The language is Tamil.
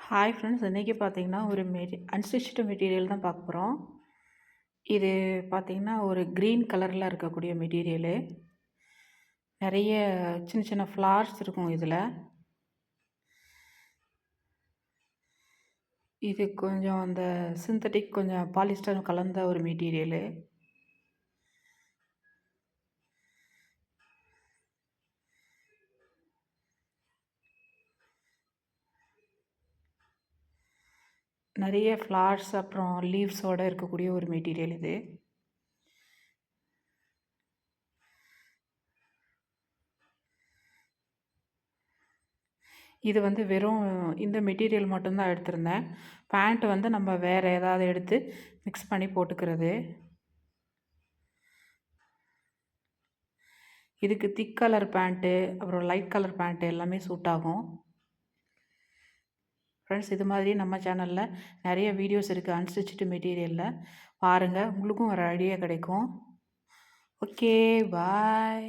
ஹாய் ஃப்ரெண்ட்ஸ், இன்றைக்கி பார்த்தீங்கன்னா ஒரு அன்ஸ்டிச்டு மெட்டீரியல் தான் பார்க்க போகிறோம். இது பார்த்தீங்கன்னா ஒரு க்ரீன் கலரில் இருக்கக்கூடிய மெட்டீரியலு. நிறைய சின்ன சின்ன ஃப்ளார்ஸ் இருக்கும் இதில். இது கொஞ்சம் அந்த சிந்தட்டிக் கொஞ்சம் பாலிஸ்டர் கலந்த ஒரு மெட்டீரியலு. நிறைய ஃப்ளார்ஸ் அப்புறம் லீவ்ஸோடு இருக்கக்கூடிய ஒரு மெட்டீரியல் இது. இது வந்து வெறும் இந்த மெட்டீரியல் மட்டும்தான் எடுத்திருந்தேன். பேண்ட் வந்து நம்ம வேறு ஏதாவது எடுத்து மிக்ஸ் பண்ணி போட்டுக்கிறது. இதுக்கு திக் கலர் பேண்ட்டு அப்புறம் லைட் கலர் பேண்ட்டு எல்லாமே சூட் ஆகும். ஃப்ரெண்ட்ஸ், இது மாதிரி நம்ம சேனலில் நிறைய வீடியோஸ் இருக்குது அன்ஸ்டிச்டு மெட்டீரியலில். பாருங்கள், உங்களுக்கும் ஒரு ஐடியா கிடைக்கும். ஓகே, பாய்.